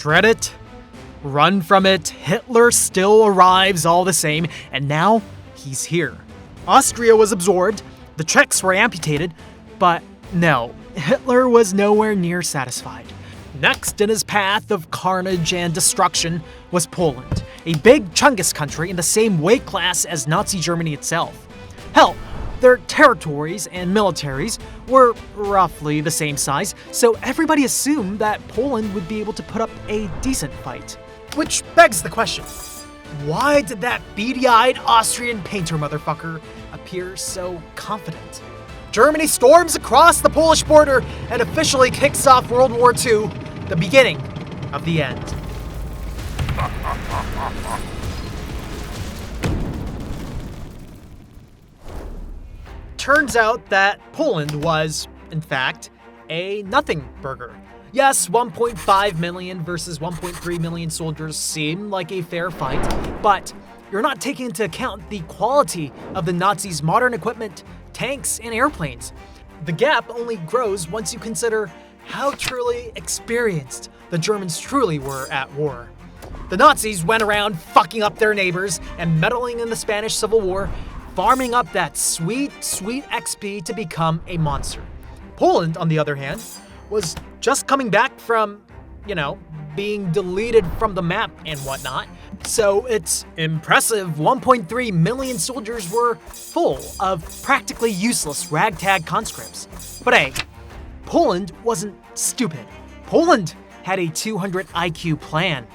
Dread it, run from it, Hitler still arrives all the same, and now he's here. Austria was absorbed, the Czechs were amputated, but no, Hitler was nowhere near satisfied. Next in his path of carnage and destruction was Poland, a big Chungus country in the same weight class as Nazi Germany itself. Hell, their territories and militaries were roughly the same size, so everybody assumed that Poland would be able to put up a decent fight. Which begs the question, why did that beady-eyed Austrian painter motherfucker appear so confident? Germany storms across the Polish border and officially kicks off World War II, the beginning of the end. Turns out that Poland was, in fact, a nothing burger. Yes, 1.5 million versus 1.3 million soldiers seem like a fair fight, but you're not taking into account the quality of the Nazis' modern equipment, tanks, and airplanes. The gap only grows once you consider how truly experienced the Germans truly were at war. The Nazis went around fucking up their neighbors and meddling in the Spanish Civil War, farming up that sweet, sweet XP to become a monster. Poland, on the other hand, was just coming back from, being deleted from the map and whatnot. So its impressive 1.3 million soldiers were full of practically useless ragtag conscripts. But hey, Poland wasn't stupid. Poland had a 200 IQ plan.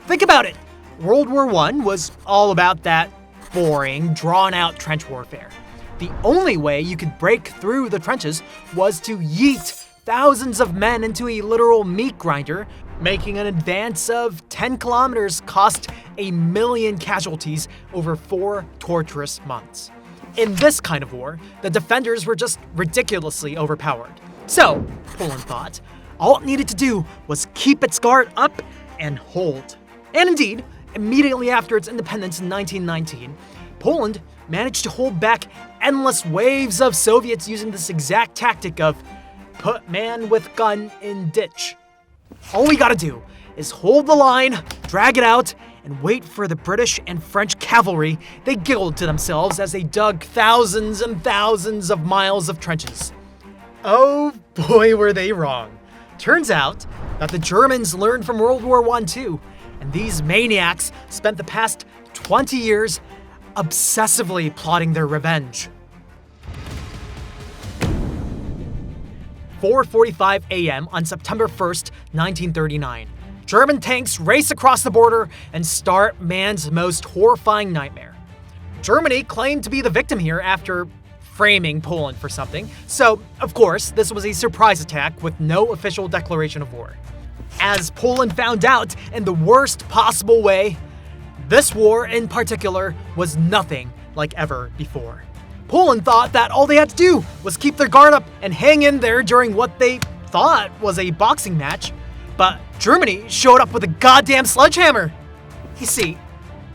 Think about it. World War I was all about that boring, drawn-out trench warfare. The only way you could break through the trenches was to yeet thousands of men into a literal meat grinder, making an advance of 10 kilometers cost 1 million casualties over 4 torturous months. In this kind of war, the defenders were just ridiculously overpowered. So, Poland thought, all it needed to do was keep its guard up and hold. And indeed, immediately after its independence in 1919, Poland managed to hold back endless waves of Soviets using this exact tactic of put man with gun in ditch. All we gotta do is hold the line, drag it out, and wait for the British and French cavalry. They giggled to themselves as they dug thousands and thousands of miles of trenches. Oh boy, were they wrong. Turns out that the Germans learned from World War I too, and these maniacs spent the past 20 years obsessively plotting their revenge. 4:45 a.m. on September 1st, 1939. German tanks race across the border and start man's most horrifying nightmare. Germany claimed to be the victim here after framing Poland for something, so of course this was a surprise attack with no official declaration of war. As Poland found out in the worst possible way, this war in particular was nothing like ever before. Poland thought that all they had to do was keep their guard up and hang in there during what they thought was a boxing match, but Germany showed up with a goddamn sledgehammer. You see,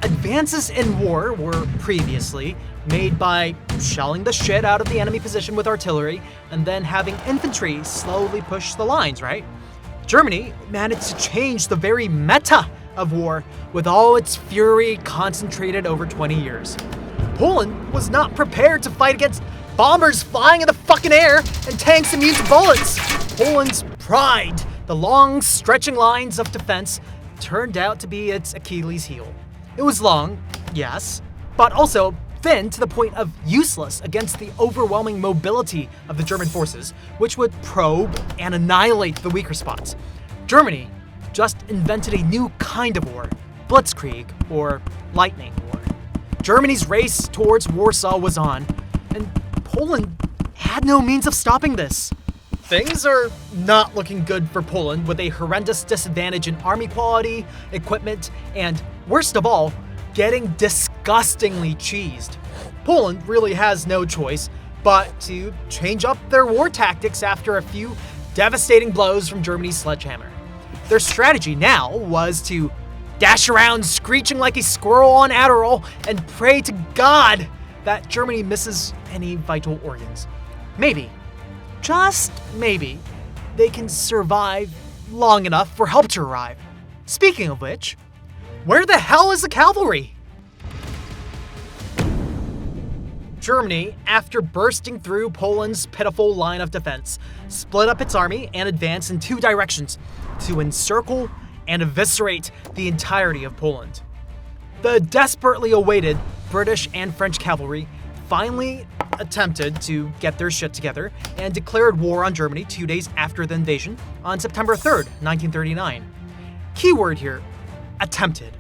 advances in war were previously made by shelling the shit out of the enemy position with artillery and then having infantry slowly push the lines, right? Germany managed to change the very meta of war with all its fury concentrated over 20 years. Poland was not prepared to fight against bombers flying in the fucking air and tanks immune to bullets. Poland's pride, the long stretching lines of defense, turned out to be its Achilles heel. It was long, yes, but also thin to the point of useless against the overwhelming mobility of the German forces, which would probe and annihilate the weaker spots. Germany just invented a new kind of war, Blitzkrieg, or lightning war. Germany's race towards Warsaw was on, and Poland had no means of stopping this. Things are not looking good for Poland, with a horrendous disadvantage in army quality, equipment, and, worst of all, getting disgustingly cheesed. Poland really has no choice but to change up their war tactics after a few devastating blows from Germany's sledgehammer. Their strategy now was to dash around screeching like a squirrel on Adderall and pray to God that Germany misses any vital organs. Maybe, just maybe, they can survive long enough for help to arrive. Speaking of which, where the hell is the cavalry? Germany, after bursting through Poland's pitiful line of defense, split up its army and advanced in two directions to encircle and eviscerate the entirety of Poland. The desperately awaited British and French cavalry finally attempted to get their shit together and declared war on Germany 2 days after the invasion on September 3rd, 1939. Keyword here, attempted.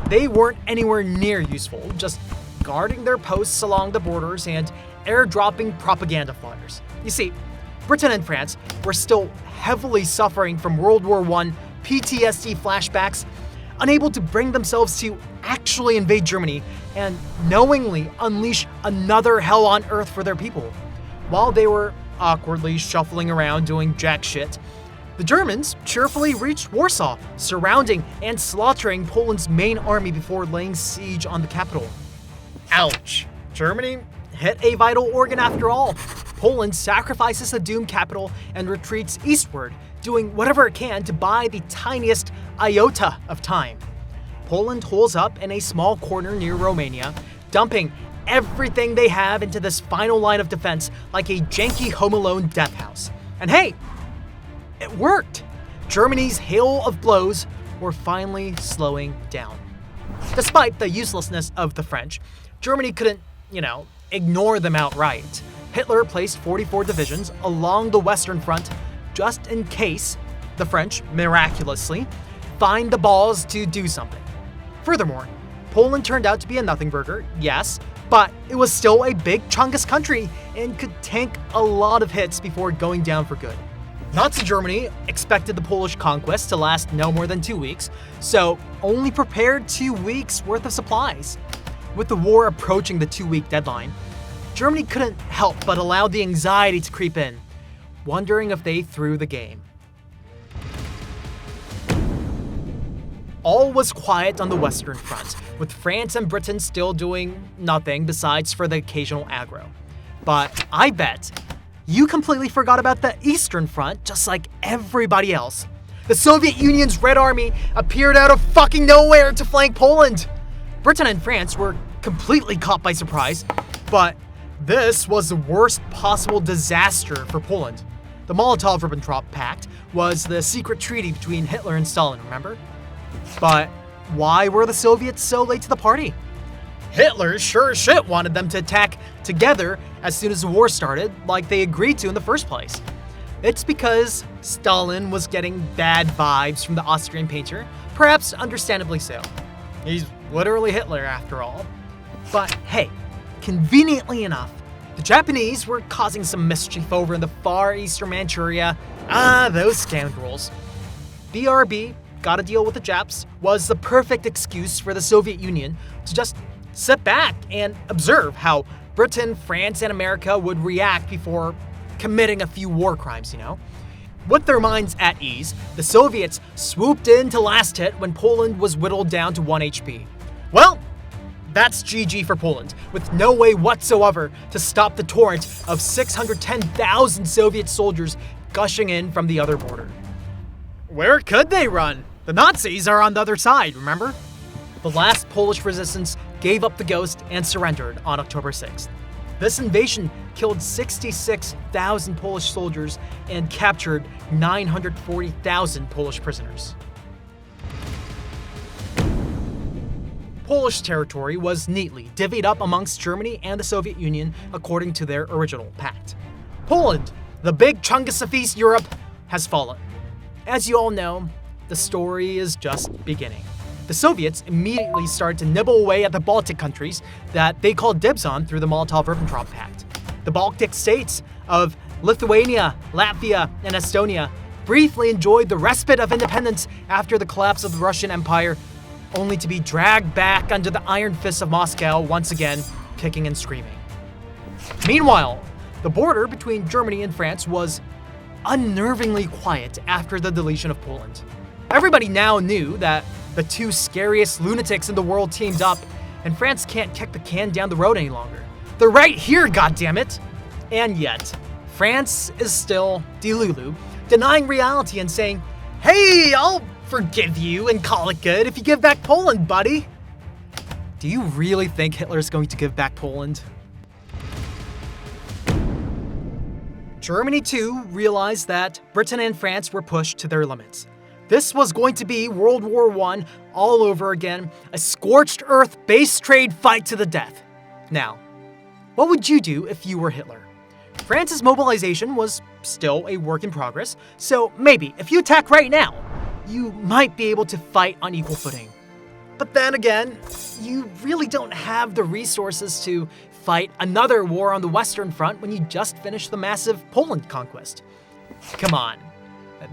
They weren't anywhere near useful, just guarding their posts along the borders and airdropping propaganda flyers. You see, Britain and France were still heavily suffering from World War I PTSD flashbacks, unable to bring themselves to actually invade Germany and knowingly unleash another hell on earth for their people. While they were awkwardly shuffling around doing jack shit, the Germans cheerfully reached Warsaw, surrounding and slaughtering Poland's main army before laying siege on the capital. Ouch. Germany hit a vital organ after all. Poland sacrifices the doomed capital and retreats eastward, doing whatever it can to buy the tiniest iota of time. Poland holes up in a small corner near Romania, dumping everything they have into this final line of defense like a janky Home Alone death house. And hey, it worked! Germany's hail of blows were finally slowing down. Despite the uselessness of the French, Germany couldn't, ignore them outright. Hitler placed 44 divisions along the Western Front just in case the French, miraculously, find the balls to do something. Furthermore, Poland turned out to be a nothing burger, yes, but it was still a big chungus country and could tank a lot of hits before going down for good. Nazi Germany expected the Polish conquest to last no more than 2 weeks, so only prepared 2 weeks worth of supplies. With the war approaching the 2-week deadline, Germany couldn't help but allow the anxiety to creep in, wondering if they threw the game. All was quiet on the Western Front, with France and Britain still doing nothing besides for the occasional aggro. But I bet you completely forgot about the Eastern Front, just like everybody else. The Soviet Union's Red Army appeared out of fucking nowhere to flank Poland. Britain and France were completely caught by surprise, but this was the worst possible disaster for Poland. The Molotov-Ribbentrop Pact was the secret treaty between Hitler and Stalin, remember? But why were the Soviets so late to the party? Hitler sure as shit wanted them to attack together as soon as the war started, like they agreed to in the first place. It's because Stalin was getting bad vibes from the Austrian painter, perhaps understandably so. He's literally Hitler after all. But hey, conveniently enough, the Japanese were causing some mischief over in the far eastern Manchuria. Those scoundrels. BRB, gotta deal with the Japs, was the perfect excuse for the Soviet Union to just sit back and observe how Britain, France, and America would react before committing a few war crimes, With their minds at ease, the Soviets swooped in to last hit when Poland was whittled down to 1 HP. Well, that's GG for Poland, with no way whatsoever to stop the torrent of 610,000 Soviet soldiers gushing in from the other border. Where could they run? The Nazis are on the other side, remember? The last Polish resistance gave up the ghost and surrendered on October 6th. This invasion killed 66,000 Polish soldiers and captured 940,000 Polish prisoners. Polish territory was neatly divvied up amongst Germany and the Soviet Union according to their original pact. Poland, the big chungus of East Europe, has fallen. As you all know, the story is just beginning. The Soviets immediately started to nibble away at the Baltic countries that they called dibs on through the Molotov-Ribbentrop Pact. The Baltic states of Lithuania, Latvia, and Estonia briefly enjoyed the respite of independence after the collapse of the Russian Empire, only to be dragged back under the iron fists of Moscow once again, kicking and screaming. Meanwhile, the border between Germany and France was unnervingly quiet after the deletion of Poland. Everybody now knew that the two scariest lunatics in the world teamed up, and France can't kick the can down the road any longer. They're right here, goddammit! And yet, France is still delulu, denying reality and saying, "Hey, I'll forgive you and call it good if you give back Poland, buddy. Do you really think Hitler's going to give back Poland? Germany too realized that Britain and France were pushed to their limits. This was going to be World War I all over again, a scorched earth base trade fight to the death. Now, what would you do if you were Hitler? France's mobilization was still a work in progress, so maybe if you attack right now, you might be able to fight on equal footing. But then again, you really don't have the resources to fight another war on the Western Front when you just finished the massive Poland conquest. Come on.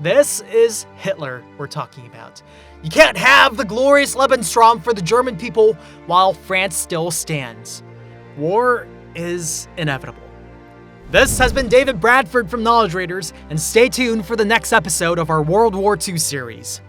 This is Hitler we're talking about. You can't have the glorious Lebensraum for the German people while France still stands. War is inevitable. This has been David Bradford from Knowledge Raiders, and stay tuned for the next episode of our World War II series.